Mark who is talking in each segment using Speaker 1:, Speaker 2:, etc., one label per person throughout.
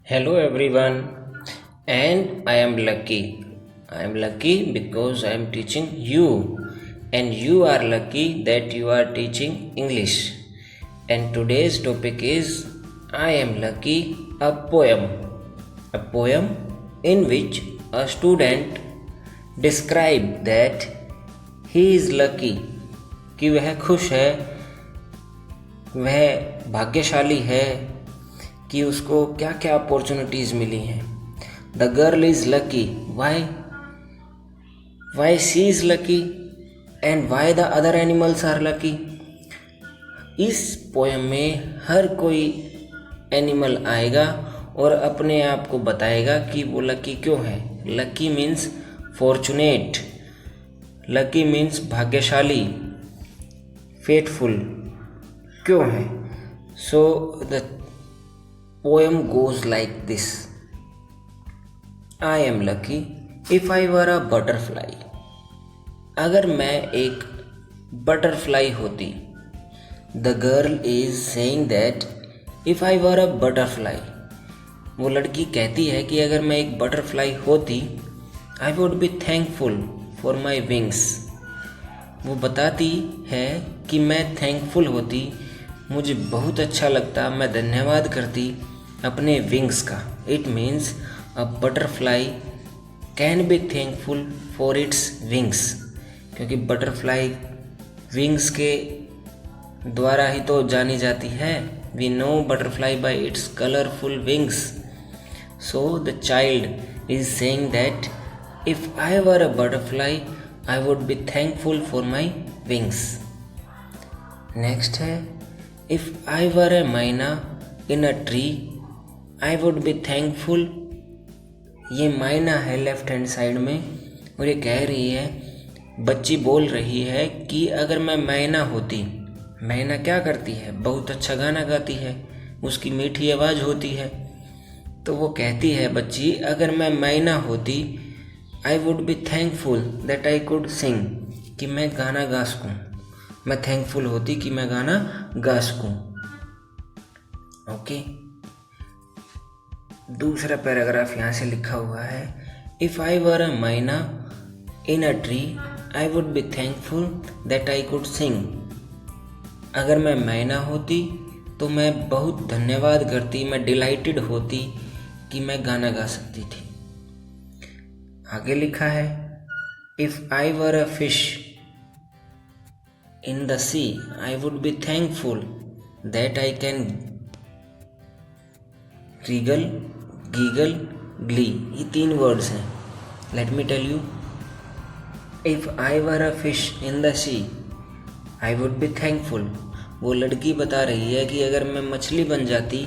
Speaker 1: Hello everyone, and I am lucky. I am lucky because I am teaching you, and you are lucky that you are teaching English. And today's topic is I am lucky, a poem. A poem in which a student describe that he is lucky, कि वह खुश है, वह भाग्यशाली है कि उसको क्या क्या अपॉर्चुनिटीज़ मिली हैं. The girl is lucky. Why she is lucky and why the other animals are lucky. इस पोएम में हर कोई एनिमल आएगा और अपने आप को बताएगा कि वो लकी क्यों है. Lucky means fortunate, lucky means भाग्यशाली, फेटफुल क्यों है. So the poem goes like this. I am lucky if I were a butterfly. अगर मैं एक बटरफ्लाई होती. The girl is saying that if I were a butterfly. वो लड़की कहती है कि अगर मैं एक बटरफ्लाई होती, I would be thankful for my wings. वो बताती है कि मैं थैंकफुल होती, मुझे बहुत अच्छा लगता, मैं धन्यवाद करती अपने विंग्स का. It means a butterfly can be thankful for its wings, क्योंकि बटरफ्लाई विंग्स के द्वारा ही तो जानी जाती है. We know butterfly by its colourful wings. So the child is saying that if I were a butterfly I would be thankful for my wings. Next है if I were a myna in a tree I would be thankful. ये मायना है left hand side में और ये कह रही है, बच्ची बोल रही है कि अगर मैं मैना होती. मैना क्या करती है? बहुत अच्छा गाना गाती है, उसकी मीठी आवाज़ होती है. तो वो कहती है बच्ची, अगर मैं मैना होती I would be thankful that I could सिंग, कि मैं गाना गा सकूँ. मैं थैंकफुल होती कि मैं गाना गा सकूँ. ओके. दूसरा पैराग्राफ यहाँ से लिखा हुआ है. If I were a myna in a tree I would be thankful that I could sing. अगर मैं मैना होती तो मैं बहुत धन्यवाद करती, मैं डिलाइटेड होती कि मैं गाना गा सकती थी. आगे लिखा है if I were a fish in the sea I would be thankful that I can wriggle, giggle, glee. ये 3 वर्ड्स हैं. Let me tell you. If I were a fish in the sea I would be thankful. वो लड़की बता रही है कि अगर मैं मछली बन जाती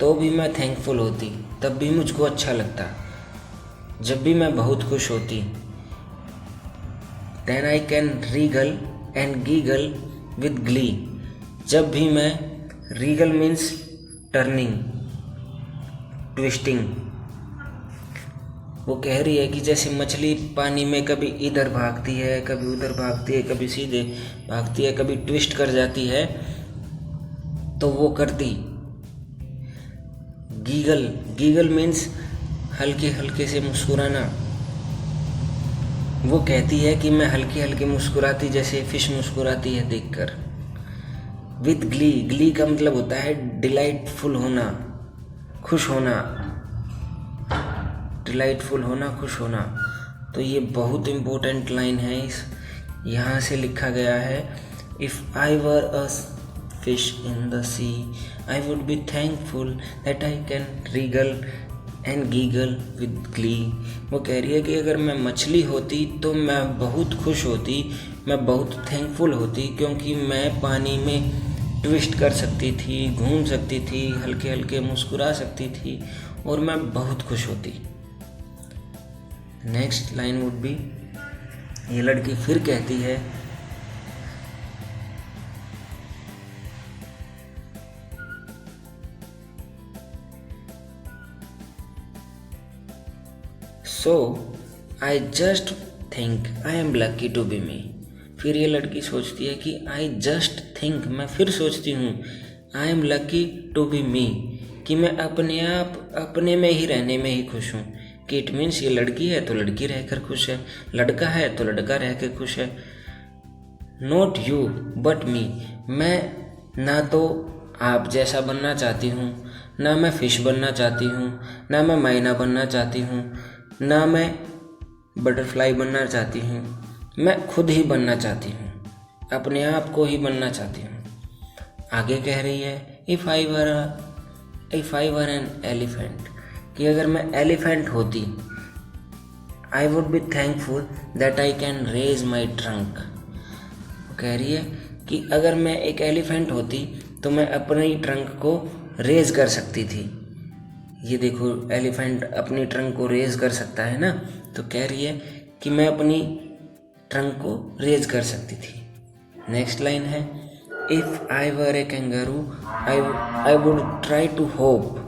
Speaker 1: तो भी मैं थैंकफुल होती, तब भी मुझको अच्छा लगता, जब भी मैं बहुत खुश होती. Then I can wriggle and giggle with glee. जब भी मैं, रीगल मीन्स टर्निंग, ट्विस्टिंग. वो कह रही है कि जैसे मछली पानी में कभी इधर भागती है, कभी उधर भागती है, कभी सीधे भागती है, कभी ट्विस्ट कर जाती है, तो वो करती. गीगल, गीगल मीन्स हल्के हल्के से मुस्कुराना. वो कहती है कि मैं हल्की हल्की मुस्कुराती जैसे फिश मुस्कुराती है देखकर. विद ग्ली, ग्ली का मतलब होता है डिलाइटफुल होना, खुश होना. डिलाइटफुल होना, खुश होना. तो ये बहुत इम्पोर्टेंट लाइन है. इस यहाँ से लिखा गया है if I were a fish in the sea I would be thankful that I can wriggle and giggle with glee. वो कह रही है कि अगर मैं मछली होती तो मैं बहुत खुश होती, मैं बहुत थैंकफुल होती, क्योंकि मैं पानी में ट्विस्ट कर सकती थी, घूम सकती थी, हल्के हल्के मुस्कुरा सकती थी और मैं बहुत खुश होती. नेक्स्ट लाइन वुड बी, ये लड़की फिर कहती है so I just think I am lucky to be me. फिर ये लड़की सोचती है कि आई जस्ट थिंक, मैं फिर सोचती हूँ, I am lucky to be me, कि मैं अपने में ही रहने में ही खुश हूँ, कि इट मीन्स ये लड़की है तो लड़की रहकर खुश है, लड़का है तो लड़का रह के खुश है। नॉट यू बट मी, मैं ना तो आप जैसा बनना चाहती हूँ, ना मैं फिश बनना चाहती हूँ, ना मैं मैना बनना चाहती हूँ, ना मैं बटरफ्लाई बनना चाहती हूँ। मैं खुद ही बनना चाहती हूँ, अपने आप को ही बनना चाहती हूँ। आगे कह रही है if I were an elephant, कि अगर मैं एलिफेंट होती, I would be thankful that I can raise my trunk. कह रही है कि अगर मैं एक एलिफेंट होती तो मैं अपने ट्रंक को रेज कर सकती थी। ये देखो, एलिफेंट अपनी ट्रंक को रेज कर सकता है ना, तो कह रही है कि मैं अपनी ट्रंक को रेज कर सकती थी। नेक्स्ट लाइन है if I were a kangaroo I would try to hop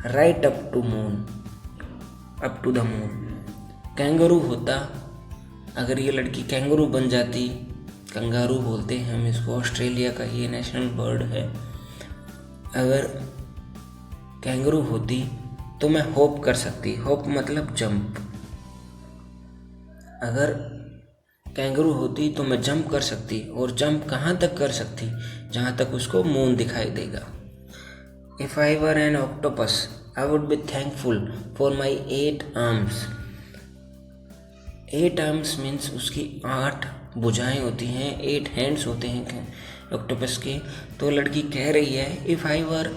Speaker 1: right up to the moon. Kangaroo होता, अगर ये लड़की कैंगरू बन जाती, कंगारू बोलते हैं हम इसको, ऑस्ट्रेलिया का ये नेशनल बर्ड है। अगर कैंगरू होती तो मैं होप कर सकती, होप मतलब जंप। अगर कैंगरू होती तो मैं जंप कर सकती, और जंप कहाँ तक कर सकती, जहाँ तक उसको मून दिखाई देगा। If I were N octopus I would be thankful for my 8 arms. 8 arms means उसकी 8 भुजाएं होती हैं, 8 हैंड्स होते हैं ऑक्टोपस के। तो लड़की कह रही है if I were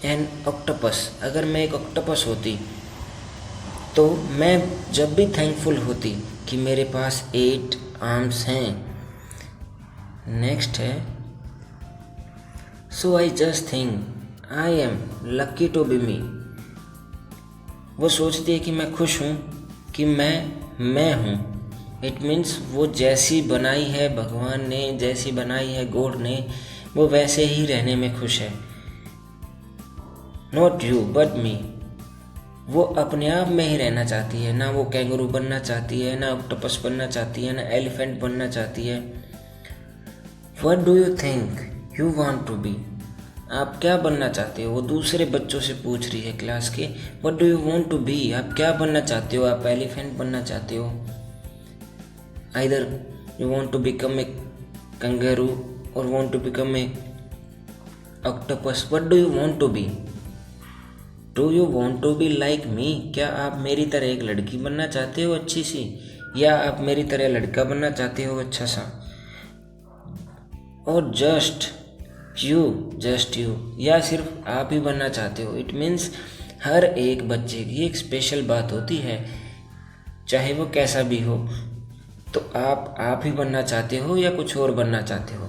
Speaker 1: N octopus, अगर मैं एक ऑक्टोपस होती तो मैं जब भी थैंकफुल होती कि मेरे पास 8 आर्म्स हैं। नेक्स्ट है so I just think I am lucky to be me. वो सोचती है कि मैं खुश हूँ कि मैं हूँ। इट मीन्स वो जैसी बनाई है भगवान ने, जैसी बनाई है गॉड ने, वो वैसे ही रहने में खुश है। नॉट यू बट मी, वो अपने आप में ही रहना चाहती है, ना वो कैंगरू बनना चाहती है, ना ऑक्टोपस बनना चाहती है, ना एलिफेंट बनना चाहती है। What do you think you want to be, आप क्या बनना चाहते हो? वो दूसरे बच्चों से पूछ रही है क्लास के, what do you want to be, आप क्या बनना चाहते हो? आप एलिफेंट बनना चाहते हो, either you want to become a kangaroo or want to become a octopus. What do you want to be? Do you want to be like me, क्या आप मेरी तरह एक लड़की बनना चाहते हो अच्छी सी, या आप मेरी तरह लड़का बनना चाहते हो अच्छा सा? और जस्ट यू, या सिर्फ आप ही बनना चाहते हो? इट मीन्स हर एक बच्चे की एक स्पेशल बात होती है, चाहे वो कैसा भी हो। तो आप ही बनना चाहते हो या कुछ और बनना चाहते हो?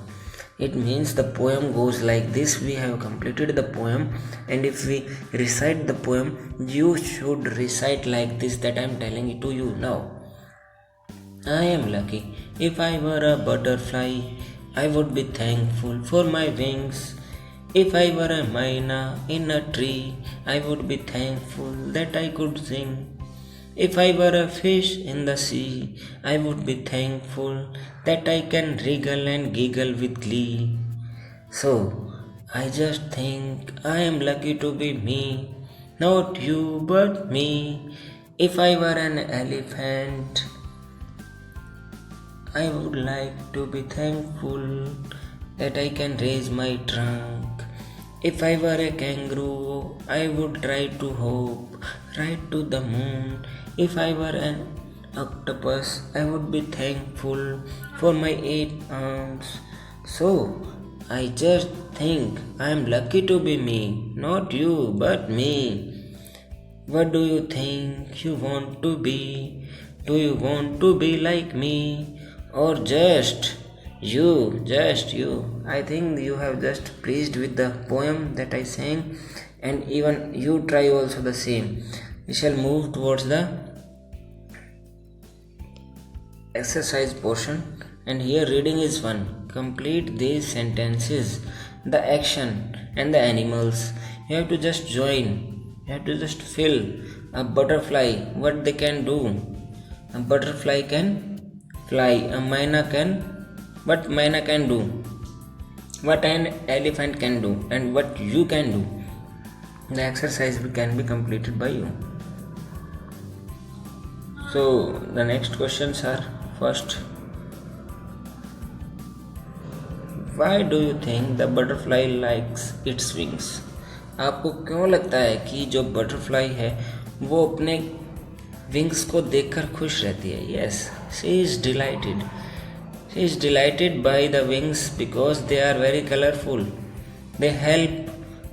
Speaker 1: It means the poem goes like this. We have completed the poem, and if we recite the poem, you should recite like this that I am telling it to you now. I am lucky. If I were a butterfly, I would be thankful for my wings. If I were a myna in a tree, I would be thankful that I could sing. If I were a fish in the sea, I would be thankful that I can wriggle and giggle with glee. So, I just think I am lucky to be me, not you but me. If I were an elephant, I would like to be thankful that I can raise my trunk. If I were a kangaroo, I would try to hope right to the moon. If I were an octopus, I would be thankful for my 8 arms. So, I just think I am lucky to be me, not you but me. What do you think you want to be? Do you want to be like me? Or just you? I think you have just pleased with the poem that I sang, and even you try also the same. We shall move towards the exercise portion, and here reading is 1. Complete these sentences, the action and the animals. You have to just join, you have to just fill. A butterfly, what they can do? A butterfly can fly. A myna can, what myna can do? What an elephant can do, and what you can do? the exercise can be completed by you. So the next questions are: first, why do you think the butterfly likes its wings? आपको क्यों लगता है कि जो butterfly है वो अपने wings को देखकर खुश रहती है? Yes, she is delighted. She is delighted by the wings because they are very colorful. They help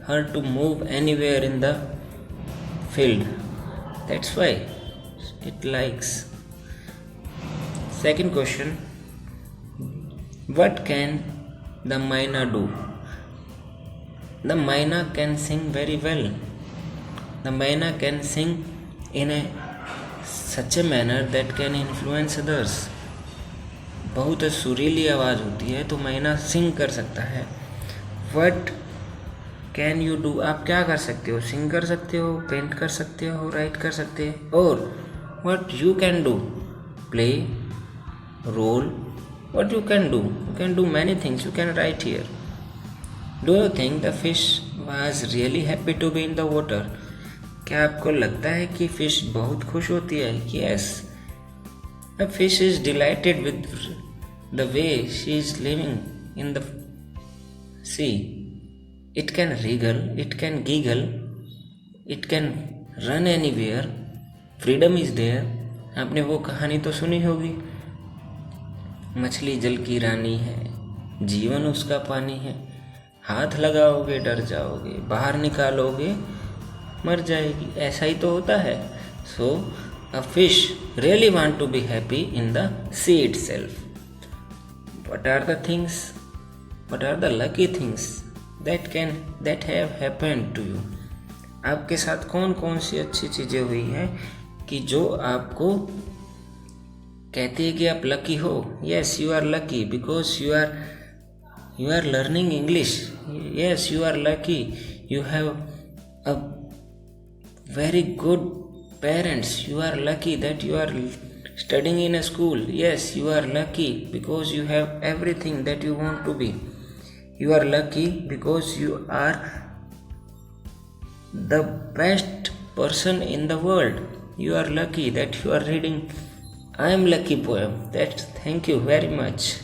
Speaker 1: her to move anywhere in the field. That's why it likes. Second question, what can the myna do? The myna can sing very well. The myna can sing in such a manner that can influence others. बहुत सुरीली आवाज़ होती है तो मैना सिंग कर सकता है. What can you do? आप क्या कर सकते हो? सिंग कर सकते हो, पेंट कर सकते हो, राइट कर सकते हो. और what you can do? Play, roll. What you can do? You can do many things. You can write here. Do you think the fish was really happy to be in the water? क्या आपको लगता है कि fish बहुत खुश होती है? Yes. A fish is delighted with the way she is living in the sea. It can wriggle, it can giggle, it can run anywhere. Freedom is there. आपने वो कहानी तो सुनी होगी. मछली जल की रानी है, जीवन उसका पानी है. हाथ लगाओगे डर जाओगे, बाहर निकालोगे मर जाएगी. ऐसा ही तो होता है. So a fish really want to be happy in the sea itself. What are the things? What are the lucky things that have happened to you? आपके साथ कौन कौन सी अच्छी चीज़ें हुई हैं कि जो आपको कहती है कि आप लकी हो? Yes, you are lucky because you are learning English. Yes, you are lucky. You have a very good parents. You are lucky that you are studying in a school. Yes, you are lucky because you have everything that you want to be. You are lucky because you are the best person in the world. You are lucky that you are reading I Am Lucky poem. Thank you very much.